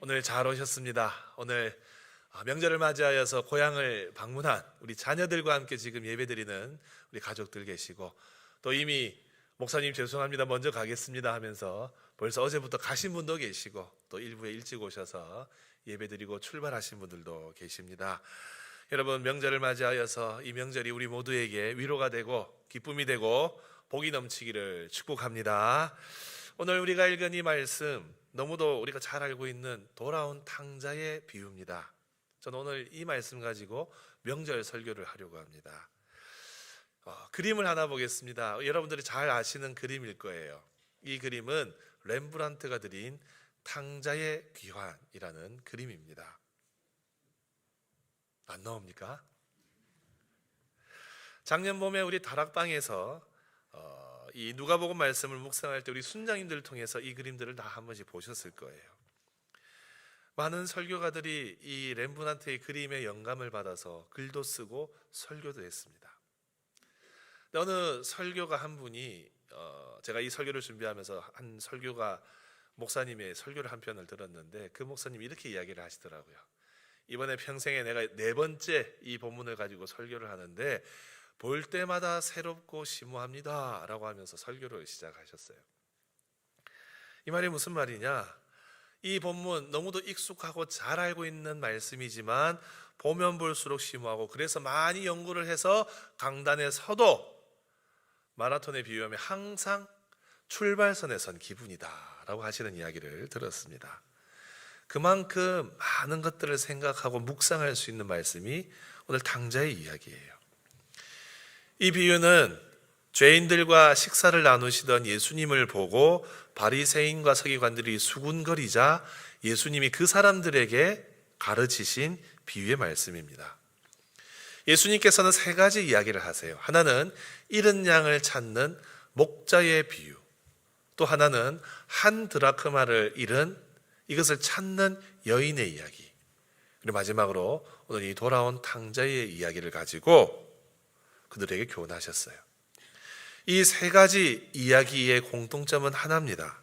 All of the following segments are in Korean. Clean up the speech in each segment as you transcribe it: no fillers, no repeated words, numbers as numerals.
오늘 잘 오셨습니다. 오늘 명절을 맞이하여서 고향을 방문한 우리 자녀들과 함께 지금 예배드리는 우리 가족들 계시고, 또 이미 목사님 죄송합니다 먼저 가겠습니다 하면서 벌써 어제부터 가신 분도 계시고, 또 일부에 일찍 오셔서 예배드리고 출발하신 분들도 계십니다. 여러분, 명절을 맞이하여서 이 명절이 우리 모두에게 위로가 되고 기쁨이 되고 복이 넘치기를 축복합니다. 오늘 우리가 읽은 이 말씀, 너무도 우리가 잘 알고 있는 돌아온 탕자의 비유입니다. 저는 오늘 이 말씀 가지고 명절 설교를 하려고 합니다. 그림을 하나 보겠습니다. 여러분들이 잘 아시는 그림일 거예요. 이 그림은 렘브란트가 그린 탕자의 귀환이라는 그림입니다. 안 나옵니까? 작년 봄에 우리 다락방에서 이 누가복음 말씀을 묵상할 때 우리 순장님들을 통해서 이 그림들을 다 한 번씩 보셨을 거예요. 많은 설교가들이 이 렘브란트의 그림에 영감을 받아서 글도 쓰고 설교도 했습니다. 어느 설교가 한 분이 제가 이 설교를 준비하면서 한 설교가 목사님의 설교를 한 편을 들었는데, 그 목사님이 이렇게 이야기를 하시더라고요. 이번에 평생에 내가 4번째 이 본문을 가지고 설교를 하는데 볼 때마다 새롭고 심오합니다 라고 하면서 설교를 시작하셨어요. 이 말이 무슨 말이냐, 이 본문 너무도 익숙하고 잘 알고 있는 말씀이지만 보면 볼수록 심오하고, 그래서 많이 연구를 해서 강단에 서도 마라톤에 비유하면 항상 출발선에 선 기분이다 라고 하시는 이야기를 들었습니다. 그만큼 많은 것들을 생각하고 묵상할 수 있는 말씀이 오늘 탕자의 이야기예요. 이 비유는 죄인들과 식사를 나누시던 예수님을 보고 바리새인과 서기관들이 수군거리자 예수님이 그 사람들에게 가르치신 비유의 말씀입니다. 예수님께서는 3가지 이야기를 하세요. 하나는 잃은 양을 찾는 목자의 비유, 또 하나는 한 드라크마를 잃은 이것을 찾는 여인의 이야기, 그리고 마지막으로 오늘 이 돌아온 탕자의 이야기를 가지고 그들에게 교훈하셨어요. 이 3가지 이야기의 공통점은 하나입니다.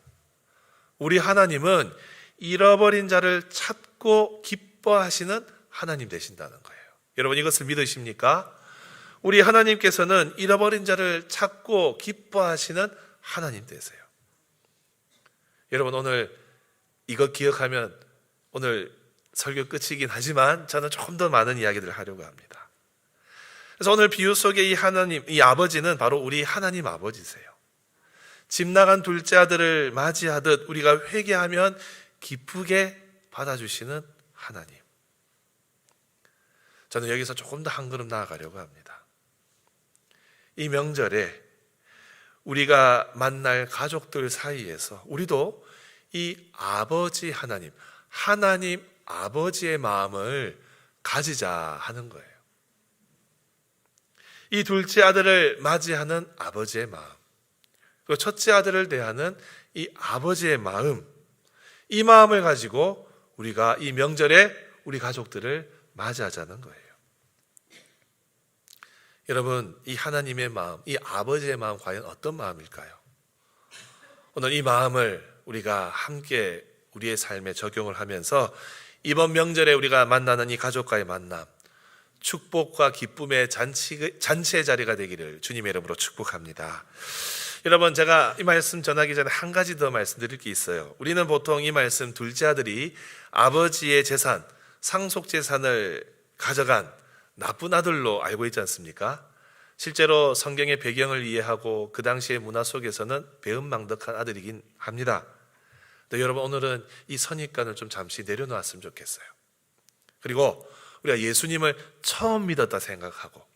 우리 하나님은 잃어버린 자를 찾고 기뻐하시는 하나님 되신다는 거예요. 여러분, 이것을 믿으십니까? 우리 하나님께서는 잃어버린 자를 찾고 기뻐하시는 하나님 되세요. 여러분, 오늘 이것 기억하면 오늘 설교 끝이긴 하지만 저는 조금 더 많은 이야기들을 하려고 합니다. 그래서 오늘 비유 속의 이 하나님, 이 아버지는 바로 우리 하나님 아버지세요. 집 나간 둘째 아들을 맞이하듯 우리가 회개하면 기쁘게 받아주시는 하나님. 저는 여기서 조금 더 한 걸음 나아가려고 합니다. 이 명절에 우리가 만날 가족들 사이에서 우리도 이 아버지 하나님, 하나님 아버지의 마음을 가지자 하는 거예요. 이 둘째 아들을 맞이하는 아버지의 마음, 그리고 첫째 아들을 대하는 이 아버지의 마음, 이 마음을 가지고 우리가 이 명절에 우리 가족들을 맞이하자는 거예요. 여러분, 이 하나님의 마음, 이 아버지의 마음 과연 어떤 마음일까요? 오늘 이 마음을 우리가 함께 우리의 삶에 적용을 하면서 이번 명절에 우리가 만나는 이 가족과의 만남, 축복과 기쁨의 잔치의 자리가 되기를 주님의 이름으로 축복합니다. 여러분, 제가 이 말씀 전하기 전에 한 가지 더 말씀드릴 게 있어요. 우리는 보통 이 말씀 둘째 아들이 아버지의 재산, 상속재산을 가져간 나쁜 아들로 알고 있지 않습니까? 실제로 성경의 배경을 이해하고 그 당시의 문화 속에서는 배은망덕한 아들이긴 합니다. 근데 여러분, 오늘은 이 선입관을 좀 잠시 내려놓았으면 좋겠어요. 그리고 우리가 예수님을 처음 믿었다 생각하고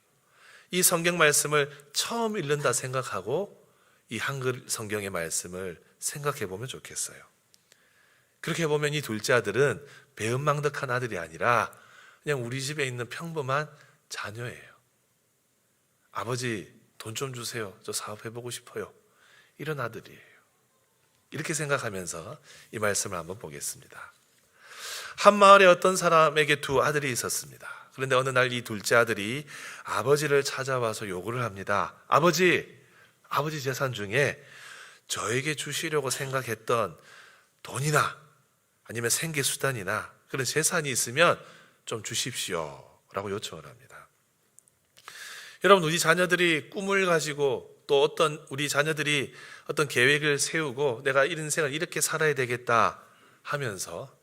이 성경 말씀을 처음 읽는다 생각하고 이 한글 성경의 말씀을 생각해 보면 좋겠어요. 그렇게 보면 이 둘째 아들은 배은망덕한 아들이 아니라 그냥 우리 집에 있는 평범한 자녀예요. 아버지, 돈 좀 주세요. 저 사업해보고 싶어요. 이런 아들이에요. 이렇게 생각하면서 이 말씀을 한번 보겠습니다. 한 마을에 어떤 사람에게 2 아들이 있었습니다. 그런데 어느 날 이 둘째 아들이 아버지를 찾아와서 요구를 합니다. 아버지 재산 중에 저에게 주시려고 생각했던 돈이나 아니면 생계수단이나 그런 재산이 있으면 좀 주십시오 라고 요청을 합니다. 여러분, 우리 자녀들이 꿈을 가지고 또 우리 자녀들이 어떤 계획을 세우고 내가 이런 인생을 이렇게 살아야 되겠다 하면서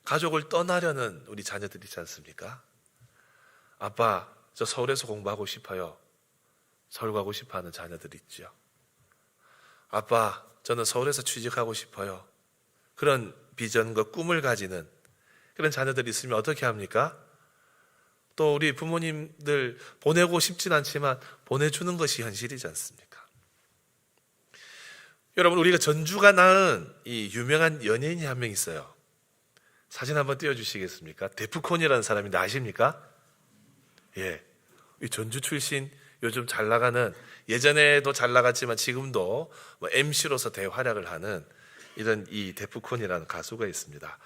가족을 떠나려는 우리 자녀들이 있지 않습니까? 아빠, 저 서울에서 공부하고 싶어요. 서울 가고 싶어 하는 자녀들이 있죠. 아빠, 저는 서울에서 취직하고 싶어요. 그런 비전과 꿈을 가지는 그런 자녀들이 있으면 어떻게 합니까? 또 우리 부모님들 보내고 싶진 않지만 보내주는 것이 현실이지 않습니까? 여러분, 우리가 전주가 낳은 이 유명한 연예인이 한 명 있어요. 사진 한번 띄워주시겠습니까? 데프콘이라는 사람인데 아십니까? 예, 이 전주 출신 요즘 잘 나가는, 예전에도 잘 나갔지만 지금도 MC로서 대활약을 하는 이런 이 데프콘이라는 가수가 있습니다.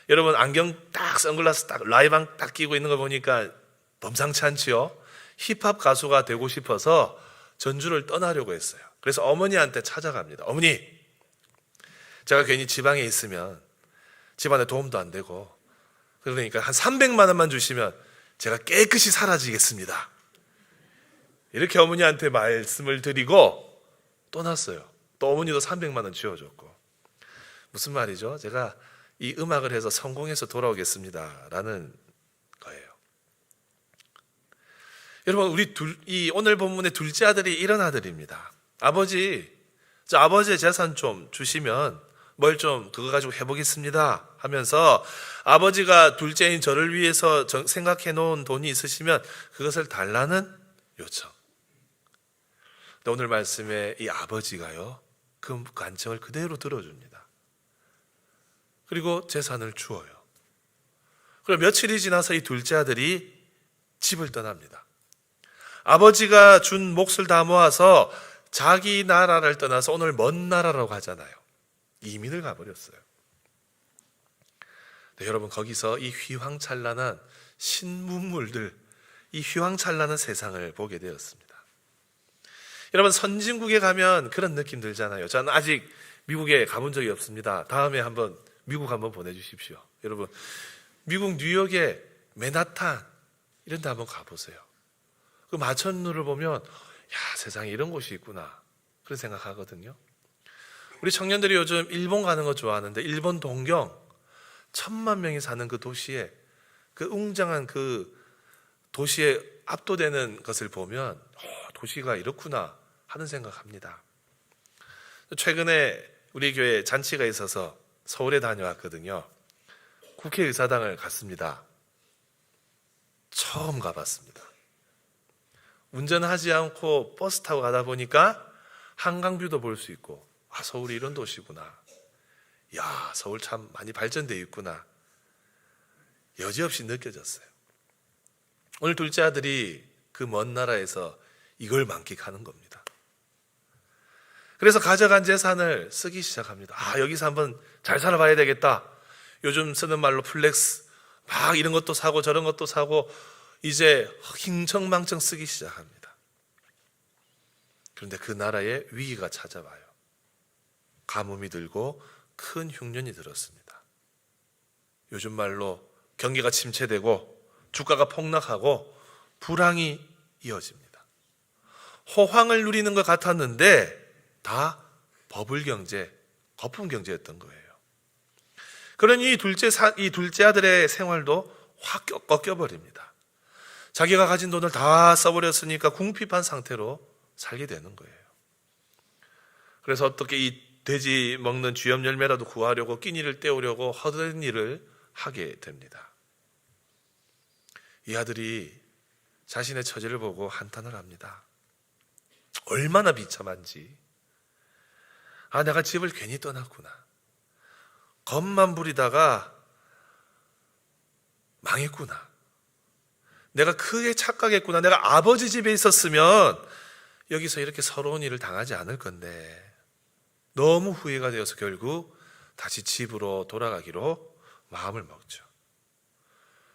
여러분, 안경 딱, 선글라스 딱, 라이방 딱 끼고 있는 거 보니까 범상치 않지요? 힙합 가수가 되고 싶어서 전주를 떠나려고 했어요. 그래서 어머니한테 찾아갑니다. 어머니, 제가 괜히 지방에 있으면 집안에 도움도 안 되고, 그러니까 한 300만 원만 주시면 제가 깨끗이 사라지겠습니다. 이렇게 어머니한테 말씀을 드리고 떠났어요. 또 어머니도 300만 원 쥐어줬고. 무슨 말이죠? 제가 이 음악을 해서 성공해서 돌아오겠습니다 라는 거예요. 여러분, 이 오늘 본문의 둘째 아들이 이런 아들입니다. 아버지, 저 아버지의 재산 좀 주시면 뭘 좀 그거 가지고 해보겠습니다 하면서 아버지가 둘째인 저를 위해서 생각해 놓은 돈이 있으시면 그것을 달라는 요청. 근데 오늘 말씀에 이 아버지가요, 그 간청을 그대로 들어줍니다. 그리고 재산을 주어요. 그리고 며칠이 지나서 이 둘째 아들이 집을 떠납니다. 아버지가 준 몫을 다 모아서 자기 나라를 떠나서 오늘 먼 나라라고 하잖아요. 이민을 가버렸어요. 네, 여러분, 거기서 이 휘황찬란한 신문물들, 이 휘황찬란한 세상을 보게 되었습니다. 여러분, 선진국에 가면 그런 느낌 들잖아요. 저는 아직 미국에 가본 적이 없습니다. 다음에 미국 한번 보내주십시오. 여러분, 미국 뉴욕의 맨하탄 이런 데 한번 가보세요. 그 마천루를 보면 야, 세상에 이런 곳이 있구나, 그런 생각하거든요. 우리 청년들이 요즘 일본 가는 거 좋아하는데 일본 동경 1000만 명이 사는 그 도시에, 그 웅장한 그 도시에 압도되는 것을 보면 도시가 이렇구나 하는 생각합니다. 최근에 우리 교회 잔치가 있어서 서울에 다녀왔거든요. 국회의사당을 갔습니다. 처음 가봤습니다. 운전하지 않고 버스 타고 가다 보니까 한강뷰도 볼 수 있고, 서울이 이런 도시구나. 야, 서울 참 많이 발전되어 있구나. 여지없이 느껴졌어요. 오늘 둘째 아들이 그 먼 나라에서 이걸 만끽하는 겁니다. 그래서 가져간 재산을 쓰기 시작합니다. 여기서 한번 잘 살아봐야 되겠다. 요즘 쓰는 말로 플렉스, 막 이런 것도 사고 저런 것도 사고 이제 흥청망청 쓰기 시작합니다. 그런데 그 나라에 위기가 찾아와요. 가뭄이 들고 큰 흉년이 들었습니다. 요즘 말로 경기가 침체되고 주가가 폭락하고 불황이 이어집니다. 호황을 누리는 것 같았는데 다 버블 경제, 거품 경제였던 거예요. 그러니 이 둘째 아들의 생활도 확 꺾여버립니다. 자기가 가진 돈을 다 써버렸으니까 궁핍한 상태로 살게 되는 거예요. 그래서 어떻게 이 돼지 먹는 쥐염 열매라도 구하려고 끼니를 때우려고 허드렛 일을 하게 됩니다. 이 아들이 자신의 처지를 보고 한탄을 합니다. 얼마나 비참한지. 내가 집을 괜히 떠났구나. 겁만 부리다가 망했구나. 내가 크게 착각했구나. 내가 아버지 집에 있었으면 여기서 이렇게 서러운 일을 당하지 않을 건데 너무 후회가 되어서 결국 다시 집으로 돌아가기로 마음을 먹죠.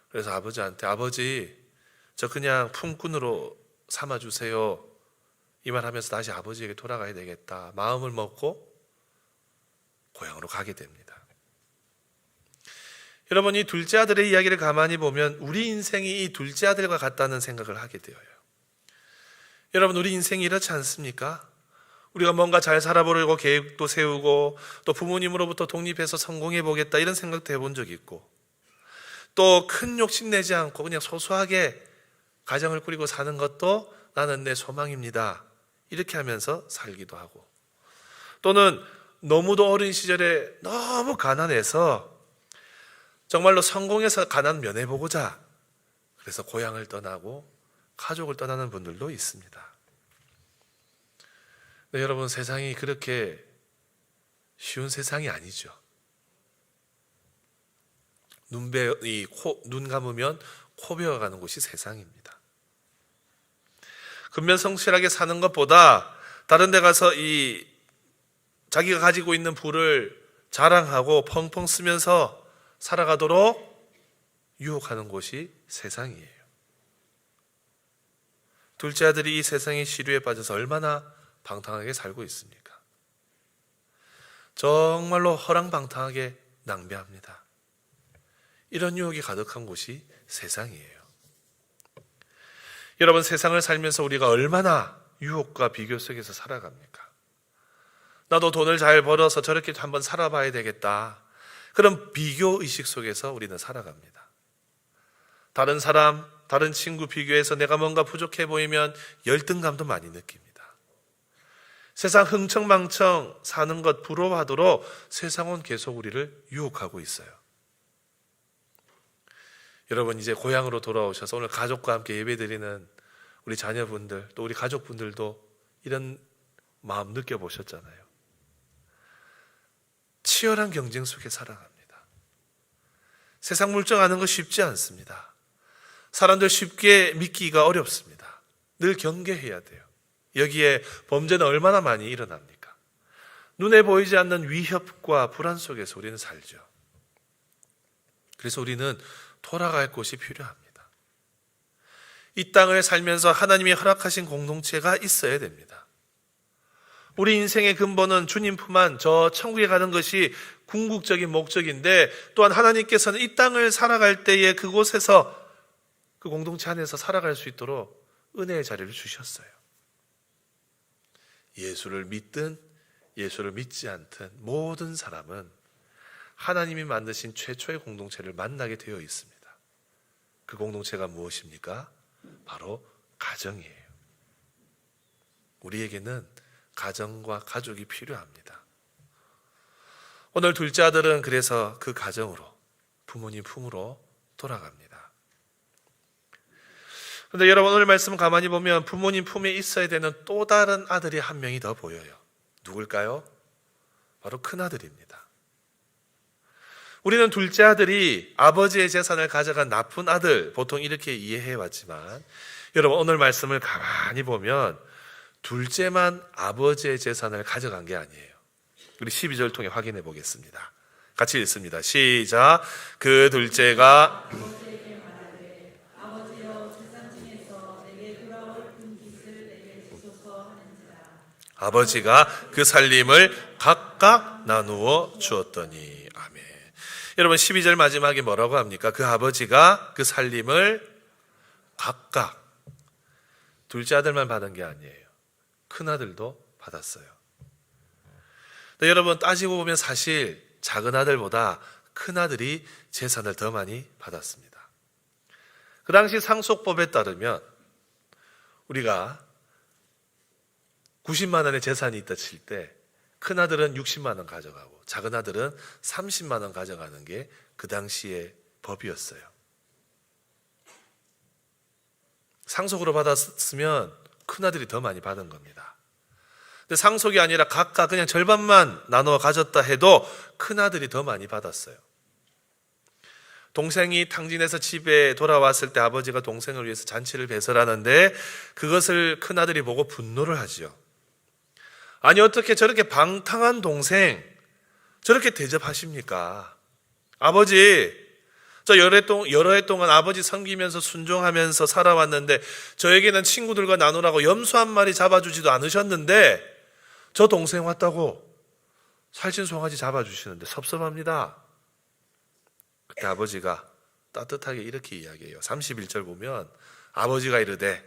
그래서 아버지한테 아버지, 저 그냥 품꾼으로 삼아주세요. 이 말 하면서 다시 아버지에게 돌아가야 되겠다 마음을 먹고 고향으로 가게 됩니다. 여러분, 이 둘째 아들의 이야기를 가만히 보면 우리 인생이 이 둘째 아들과 같다는 생각을 하게 되어요. 여러분, 우리 인생이 이렇지 않습니까? 우리가 뭔가 잘 살아보려고 계획도 세우고 또 부모님으로부터 독립해서 성공해 보겠다 이런 생각도 해본 적이 있고, 또 큰 욕심 내지 않고 그냥 소소하게 가정을 꾸리고 사는 것도 나는 내 소망입니다 이렇게 하면서 살기도 하고, 또는 너무도 어린 시절에 너무 가난해서 정말로 성공해서 가난 면해보고자 그래서 고향을 떠나고 가족을 떠나는 분들도 있습니다. 네, 여러분, 세상이 그렇게 쉬운 세상이 아니죠. 눈 감으면 코 베어가는 곳이 세상입니다. 근면성실하게 사는 것보다 다른 데 가서 자기가 가지고 있는 부를 자랑하고 펑펑 쓰면서 살아가도록 유혹하는 곳이 세상이에요. 둘째 아들이 이 세상의 시류에 빠져서 얼마나 방탕하게 살고 있습니까? 정말로 허랑방탕하게 낭비합니다. 이런 유혹이 가득한 곳이 세상이에요. 여러분, 세상을 살면서 우리가 얼마나 유혹과 비교 속에서 살아갑니까? 나도 돈을 잘 벌어서 저렇게 한번 살아봐야 되겠다. 그런 비교 의식 속에서 우리는 살아갑니다. 다른 사람, 다른 친구 비교해서 내가 뭔가 부족해 보이면 열등감도 많이 느낍니다. 세상 흥청망청 사는 것 부러워하도록 세상은 계속 우리를 유혹하고 있어요. 여러분, 이제 고향으로 돌아오셔서 오늘 가족과 함께 예배드리는 우리 자녀분들, 또 우리 가족분들도 이런 마음 느껴보셨잖아요. 치열한 경쟁 속에 살아갑니다. 세상 물정 아는 거 쉽지 않습니다. 사람들 쉽게 믿기가 어렵습니다. 늘 경계해야 돼요. 여기에 범죄는 얼마나 많이 일어납니까? 눈에 보이지 않는 위협과 불안 속에서 우리는 살죠. 그래서 우리는 돌아갈 곳이 필요합니다. 이 땅을 살면서 하나님이 허락하신 공동체가 있어야 됩니다. 우리 인생의 근본은 주님 품 안 저 천국에 가는 것이 궁극적인 목적인데, 또한 하나님께서는 이 땅을 살아갈 때에 그곳에서 그 공동체 안에서 살아갈 수 있도록 은혜의 자리를 주셨어요. 예수를 믿든 예수를 믿지 않든 모든 사람은 하나님이 만드신 최초의 공동체를 만나게 되어 있습니다. 그 공동체가 무엇입니까? 바로 가정이에요. 우리에게는 가정과 가족이 필요합니다. 오늘 둘째 아들은 그래서 그 가정으로, 부모님 품으로 돌아갑니다. 그런데 여러분, 오늘 말씀 가만히 보면 부모님 품에 있어야 되는 또 다른 아들이 한 명이 더 보여요. 누굴까요? 바로 큰아들입니다. 우리는 둘째 아들이 아버지의 재산을 가져간 나쁜 아들, 보통 이렇게 이해해 왔지만, 여러분, 오늘 말씀을 가만히 보면 둘째만 아버지의 재산을 가져간 게 아니에요. 우리 12절 통해 확인해 보겠습니다. 같이 읽습니다. 시작. 그 둘째가 아버지가 그 살림을 각각 나누어 주었더니. 아멘. 여러분, 12절 마지막에 뭐라고 합니까? 그 아버지가 그 살림을 각각, 둘째 아들만 받은 게 아니에요. 큰아들도 받았어요. 근데 여러분, 따지고 보면 사실 작은 아들보다 큰아들이 재산을 더 많이 받았습니다. 그 당시 상속법에 따르면 우리가 90만 원의 재산이 있다 칠 때 큰아들은 60만 원 가져가고 작은 아들은 30만 원 가져가는 게 그 당시의 법이었어요. 상속으로 받았으면 큰아들이 더 많이 받은 겁니다. 근데 상속이 아니라 각각 그냥 절반만 나눠 가졌다 해도 큰아들이 더 많이 받았어요. 동생이 탕진해서 집에 돌아왔을 때 아버지가 동생을 위해서 잔치를 배설하는데 그것을 큰아들이 보고 분노를 하지요. 아니, 어떻게 저렇게 방탕한 동생 저렇게 대접하십니까? 아버지, 저 여러 해 동안 아버지 섬기면서 순종하면서 살아왔는데 저에게는 친구들과 나누라고 염소 한 마리 잡아주지도 않으셨는데 저 동생 왔다고 살찐 송아지 잡아주시는데 섭섭합니다. 그때 아버지가 따뜻하게 이렇게 이야기해요. 31절 보면 아버지가 이르되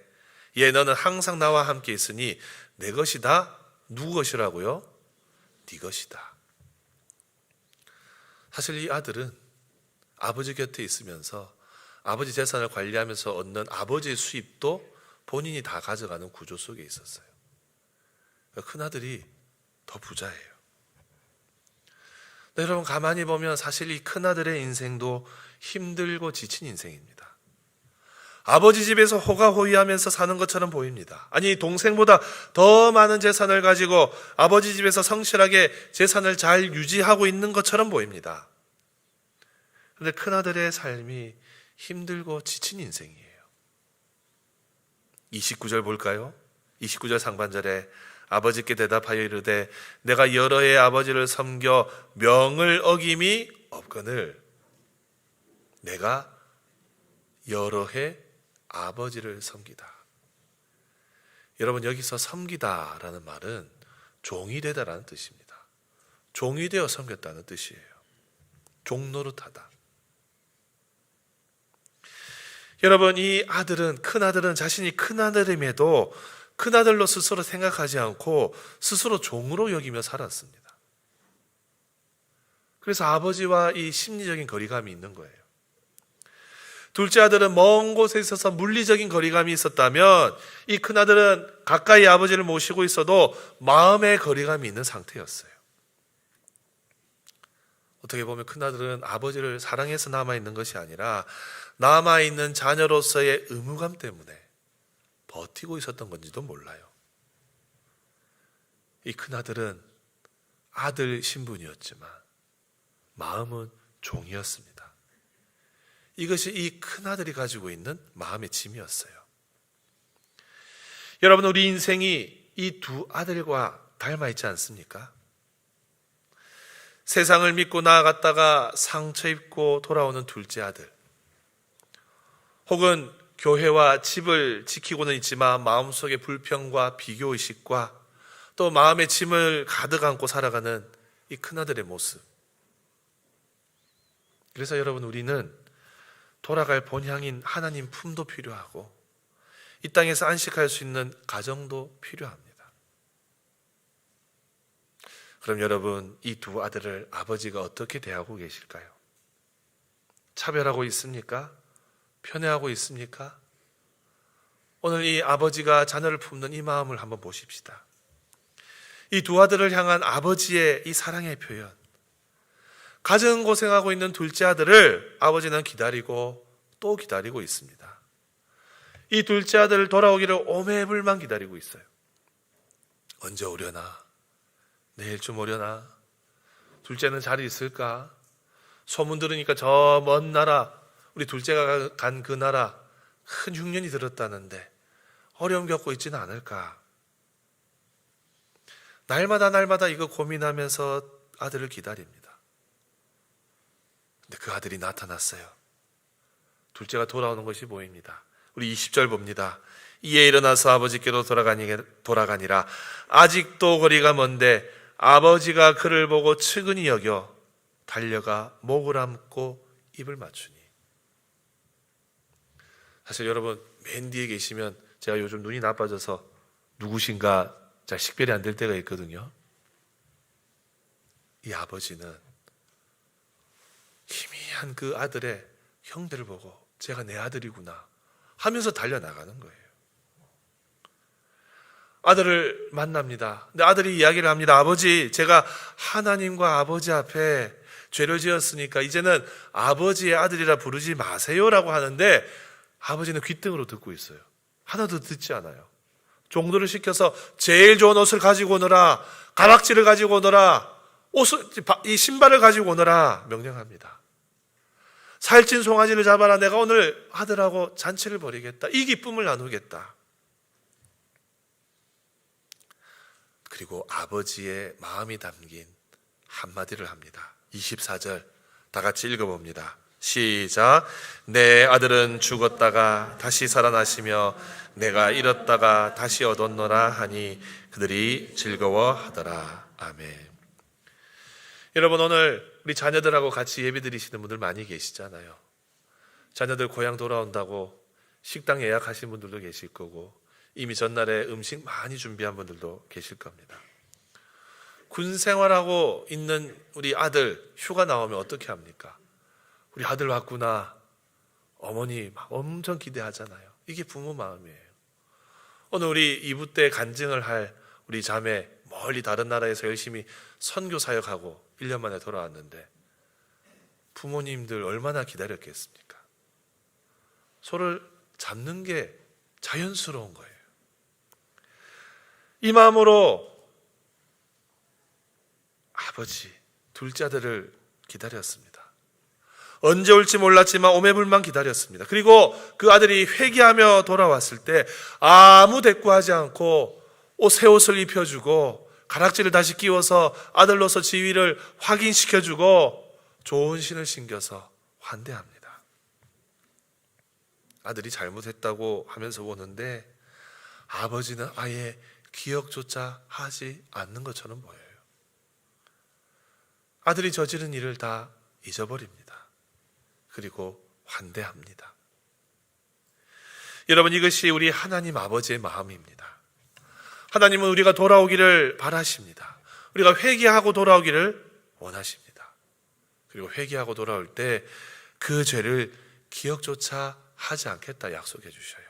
얘 너는 항상 나와 함께 있으니 내 것이다. 누구 것이라고요? 네 것이다. 사실 이 아들은 아버지 곁에 있으면서 아버지 재산을 관리하면서 얻는 아버지의 수입도 본인이 다 가져가는 구조 속에 있었어요. 큰아들이 더 부자예요. 네, 여러분 가만히 보면 사실 이 큰아들의 인생도 힘들고 지친 인생입니다. 아버지 집에서 호가호위하면서 사는 것처럼 보입니다. 아니 동생보다 더 많은 재산을 가지고 아버지 집에서 성실하게 재산을 잘 유지하고 있는 것처럼 보입니다. 그런데 큰아들의 삶이 힘들고 지친 인생이에요. 29절 볼까요? 29절 상반절에 아버지께 대답하여 이르되 내가 여러 해 아버지를 섬겨 명을 어김이 없거늘 내가 여러 해 아버지를 섬기다. 여러분 여기서 섬기다라는 말은 종이 되다라는 뜻입니다. 종이 되어 섬겼다는 뜻이에요. 종노릇하다. 여러분 이 아들은 큰아들은 자신이 큰아들임에도 큰아들로 스스로 생각하지 않고 스스로 종으로 여기며 살았습니다. 그래서 아버지와 이 심리적인 거리감이 있는 거예요. 둘째 아들은 먼 곳에 있어서 물리적인 거리감이 있었다면 이 큰아들은 가까이 아버지를 모시고 있어도 마음의 거리감이 있는 상태였어요. 어떻게 보면 큰아들은 아버지를 사랑해서 남아있는 것이 아니라 남아있는 자녀로서의 의무감 때문에 버티고 있었던 건지도 몰라요. 이 큰아들은 아들 신분이었지만 마음은 종이었습니다. 이것이 이 큰아들이 가지고 있는 마음의 짐이었어요. 여러분 우리 인생이 이 두 아들과 닮아 있지 않습니까? 세상을 믿고 나아갔다가 상처 입고 돌아오는 둘째 아들, 혹은 교회와 집을 지키고는 있지만 마음속에 불평과 비교의식과 또 마음의 짐을 가득 안고 살아가는 이 큰아들의 모습. 그래서 여러분 우리는 돌아갈 본향인 하나님 품도 필요하고 이 땅에서 안식할 수 있는 가정도 필요합니다. 그럼 여러분 이 두 아들을 아버지가 어떻게 대하고 계실까요? 차별하고 있습니까? 편애하고 있습니까? 오늘 이 아버지가 자녀를 품는 이 마음을 한번 보십시다. 이 두 아들을 향한 아버지의 이 사랑의 표현, 가정 고생하고 있는 둘째 아들을 아버지는 기다리고 또 기다리고 있습니다. 이 둘째 아들 돌아오기를 오매불만 기다리고 있어요. 언제 오려나? 내일쯤 오려나? 둘째는 잘 있을까? 소문 들으니까 저 먼 나라, 우리 둘째가 간 그 나라 큰 흉년이 들었다는데 어려움 겪고 있지는 않을까? 날마다 이거 고민하면서 아들을 기다립니다. 근데 그 아들이 나타났어요. 둘째가 돌아오는 것이 보입니다. 우리 20절 봅니다. 이에 일어나서 아버지께로 돌아가니라. 아직도 거리가 먼데 아버지가 그를 보고 측은히 여겨 달려가 목을 안고 입을 맞추니. 사실 여러분 맨 뒤에 계시면 제가 요즘 눈이 나빠져서 누구신가 잘 식별이 안 될 때가 있거든요. 이 아버지는 희미한 그 아들의 형들을 보고 제가 내 아들이구나 하면서 달려나가는 거예요. 아들을 만납니다. 근데 아들이 이야기를 합니다. 아버지, 제가 하나님과 아버지 앞에 죄를 지었으니까 이제는 아버지의 아들이라 부르지 마세요라고 하는데 아버지는 귓등으로 듣고 있어요. 하나도 듣지 않아요. 종들을 시켜서 제일 좋은 옷을 가지고 오너라, 가락지를 가지고 오너라, 이 신발을 가지고 오너라 명령합니다. 살찐 송아지를 잡아라. 내가 오늘 아들하고 잔치를 벌이겠다. 이 기쁨을 나누겠다. 그리고 아버지의 마음이 담긴 한마디를 합니다. 24절 다 같이 읽어봅니다. 시작. 내 아들은 죽었다가 다시 살아나시며 내가 잃었다가 다시 얻었노라 하니 그들이 즐거워하더라. 아멘. 여러분 오늘 우리 자녀들하고 같이 예배 드리시는 분들 많이 계시잖아요. 자녀들 고향 돌아온다고 식당 예약하신 분들도 계실 거고, 이미 전날에 음식 많이 준비한 분들도 계실 겁니다. 군 생활하고 있는 우리 아들 휴가 나오면 어떻게 합니까? 우리 아들 왔구나. 어머니 막 엄청 기대하잖아요. 이게 부모 마음이에요. 오늘 우리 이부 때 간증을 할 우리 자매, 멀리 다른 나라에서 열심히 선교 사역하고 1년 만에 돌아왔는데 부모님들 얼마나 기다렸겠습니까? 서로를 잡는 게 자연스러운 거예요. 이 마음으로 아버지, 둘째 아들을 기다렸습니다. 언제 올지 몰랐지만 오매불만 기다렸습니다. 그리고 그 아들이 회개하며 돌아왔을 때 아무 대꾸하지 않고 새 옷을 입혀주고 가락지를 다시 끼워서 아들로서 지위를 확인시켜주고 좋은 신을 신겨서 환대합니다. 아들이 잘못했다고 하면서 오는데 아버지는 아예 기억조차 하지 않는 것처럼 보여요. 아들이 저지른 일을 다 잊어버립니다. 그리고 환대합니다. 여러분, 이것이 우리 하나님 아버지의 마음입니다. 하나님은 우리가 돌아오기를 바라십니다. 우리가 회개하고 돌아오기를 원하십니다. 그리고 회개하고 돌아올 때 그 죄를 기억조차 하지 않겠다 약속해 주셔요.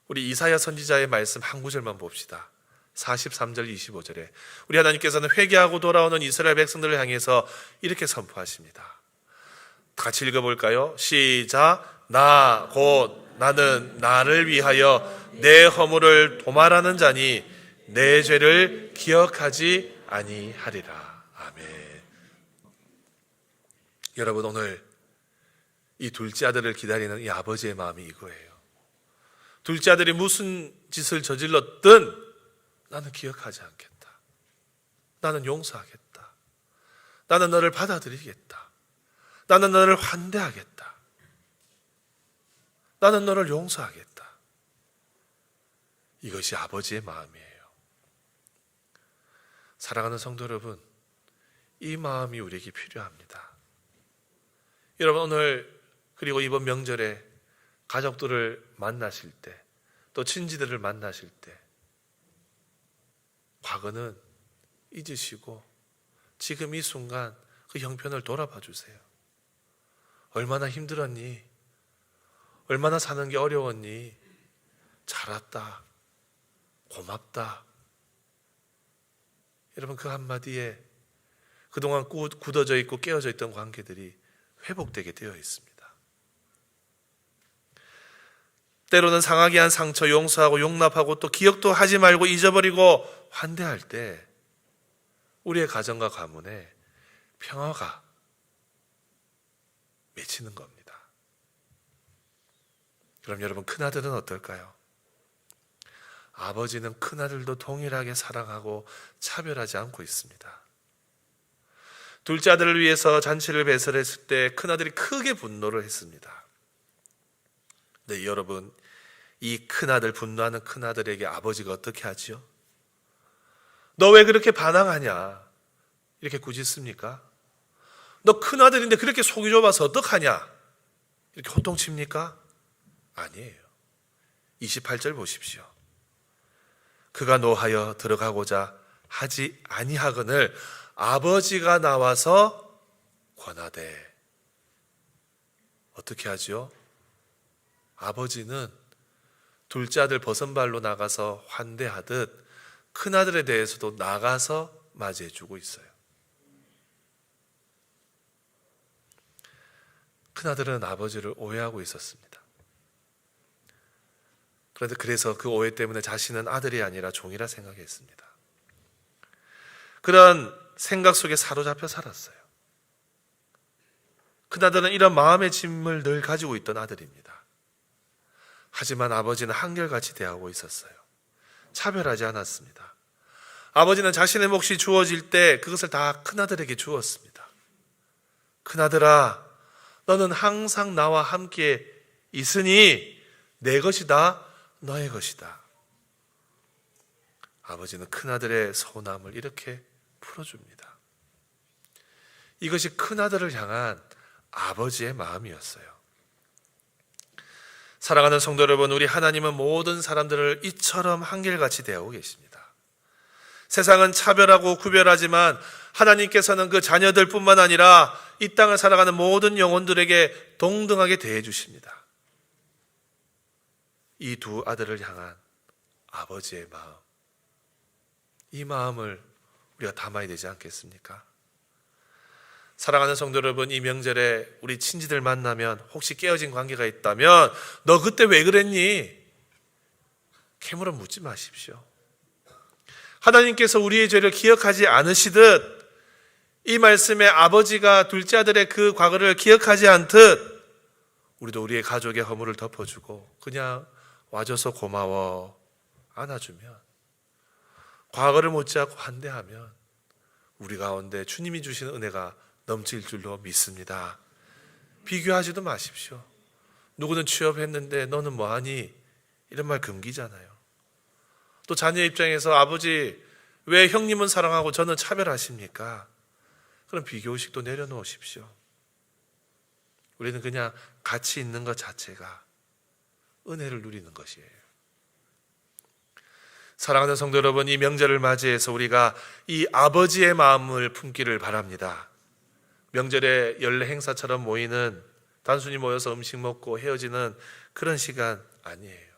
우리 이사야 선지자의 말씀 한 구절만 봅시다. 43절 25절에 우리 하나님께서는 회개하고 돌아오는 이스라엘 백성들을 향해서 이렇게 선포하십니다. 같이 읽어볼까요? 시작. 나 곧 나는 나를 위하여 내 허물을 도말하는 자니 내 죄를 기억하지 아니하리라. 아멘. 여러분, 오늘 이 둘째 아들을 기다리는 이 아버지의 마음이 이거예요. 둘째 아들이 무슨 짓을 저질렀든 나는 기억하지 않겠다. 나는 용서하겠다. 나는 너를 받아들이겠다. 나는 너를 환대하겠다. 나는 너를 용서하겠다. 이것이 아버지의 마음이에요. 사랑하는 성도 여러분, 이 마음이 우리에게 필요합니다. 여러분, 오늘 그리고 이번 명절에 가족들을 만나실 때, 또 친지들을 만나실 때 과거는 잊으시고 지금 이 순간 그 형편을 돌아봐 주세요. 얼마나 힘들었니? 얼마나 사는 게 어려웠니? 잘 왔다. 고맙다. 여러분, 그 한마디에 그동안 굳어져 있고 깨어져 있던 관계들이 회복되게 되어 있습니다. 때로는 상하게 한 상처 용서하고 용납하고 또 기억도 하지 말고 잊어버리고 환대할 때 우리의 가정과 가문에 평화가 맺히는 겁니다. 그럼 여러분, 큰아들은 어떨까요? 아버지는 큰아들도 동일하게 사랑하고 차별하지 않고 있습니다. 둘째 아들을 위해서 잔치를 배설했을 때 큰아들이 크게 분노를 했습니다. 네, 여러분, 이 큰아들, 분노하는 큰아들에게 아버지가 어떻게 하지요? 너 왜 그렇게 반항하냐? 이렇게 꾸짖습니까? 너 큰아들인데 그렇게 속이 좁아서 어떡하냐? 이렇게 호통칩니까? 아니에요. 28절 보십시오. 그가 노하여 들어가고자 하지 아니하거늘 아버지가 나와서 권하되. 어떻게 하죠? 아버지는 둘째 아들 버선발로 나가서 환대하듯 큰아들에 대해서도 나가서 맞이해주고 있어요. 큰아들은 아버지를 오해하고 있었습니다. 그런데 그래서 그 오해 때문에 자신은 아들이 아니라 종이라 생각했습니다. 그런 생각 속에 사로잡혀 살았어요. 큰아들은 이런 마음의 짐을 늘 가지고 있던 아들입니다. 하지만 아버지는 한결같이 대하고 있었어요. 차별하지 않았습니다. 아버지는 자신의 몫이 주어질 때 그것을 다 큰아들에게 주었습니다. 큰아들아, 너는 항상 나와 함께 있으니 내 것이다, 너의 것이다. 아버지는 큰아들의 서운함을 이렇게 풀어줍니다. 이것이 큰아들을 향한 아버지의 마음이었어요. 사랑하는 성도 여러분, 우리 하나님은 모든 사람들을 이처럼 한결같이 대하고 계십니다. 세상은 차별하고 구별하지만 하나님께서는 그 자녀들뿐만 아니라 이 땅을 살아가는 모든 영혼들에게 동등하게 대해 주십니다. 이 두 아들을 향한 아버지의 마음, 이 마음을 우리가 담아야 되지 않겠습니까? 사랑하는 성도 여러분, 이 명절에 우리 친지들 만나면 혹시 깨어진 관계가 있다면 너 그때 왜 그랬니? 캐물어 묻지 마십시오. 하나님께서 우리의 죄를 기억하지 않으시듯 이 말씀에 아버지가 둘째 아들의 그 과거를 기억하지 않듯 우리도 우리의 가족의 허물을 덮어주고 그냥 와줘서 고마워 안아주면, 과거를 못지않고 환대하면 우리 가운데 주님이 주시는 은혜가 넘칠 줄로 믿습니다. 비교하지도 마십시오. 누구는 취업했는데 너는 뭐하니? 이런 말 금기잖아요. 또 자녀 입장에서 아버지 왜 형님은 사랑하고 저는 차별하십니까? 그럼 비교의식도 내려놓으십시오. 우리는 그냥 같이 있는 것 자체가 은혜를 누리는 것이에요. 사랑하는 성도 여러분, 이 명절을 맞이해서 우리가 이 아버지의 마음을 품기를 바랍니다. 명절에 연례 행사처럼 모이는, 단순히 모여서 음식 먹고 헤어지는 그런 시간 아니에요.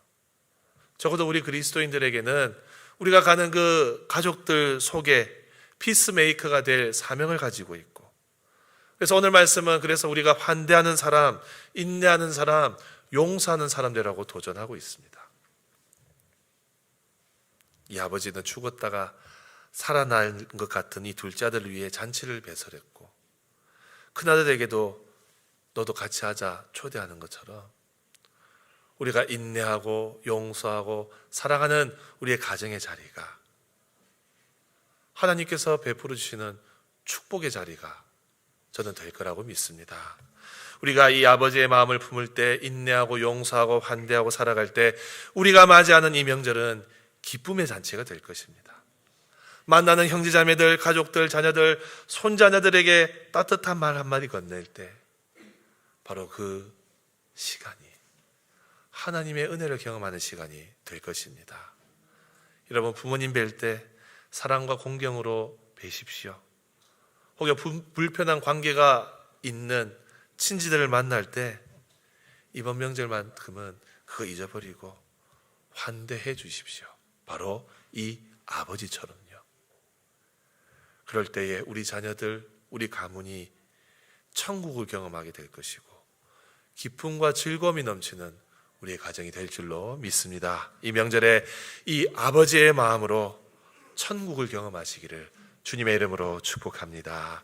적어도 우리 그리스도인들에게는 우리가 가는 그 가족들 속에 피스메이커가 될 사명을 가지고 있고, 그래서 오늘 말씀은 그래서 우리가 환대하는 사람, 인내하는 사람, 용서하는 사람들이라고 도전하고 있습니다. 이 아버지는 죽었다가 살아난 것 같은 이 둘째 아들을 위해 잔치를 배설했고, 큰아들에게도 너도 같이 하자 초대하는 것처럼 우리가 인내하고 용서하고 사랑하는 우리의 가정의 자리가 하나님께서 베풀어 주시는 축복의 자리가 저는 될 거라고 믿습니다. 우리가 이 아버지의 마음을 품을 때, 인내하고 용서하고 환대하고 살아갈 때 우리가 맞이하는 이 명절은 기쁨의 잔치가 될 것입니다. 만나는 형제자매들, 가족들, 자녀들, 손자녀들에게 따뜻한 말 한마디 건넬 때 바로 그 시간이 하나님의 은혜를 경험하는 시간이 될 것입니다. 여러분, 부모님 뵐 때 사랑과 공경으로 뵈십시오. 혹여 불편한 관계가 있는 친지들을 만날 때 이번 명절만큼은 그거 잊어버리고 환대해 주십시오. 바로 이 아버지처럼요. 그럴 때에 우리 자녀들, 우리 가문이 천국을 경험하게 될 것이고 기쁨과 즐거움이 넘치는 우리의 가정이 될 줄로 믿습니다. 이 명절에 이 아버지의 마음으로 천국을 경험하시기를 주님의 이름으로 축복합니다.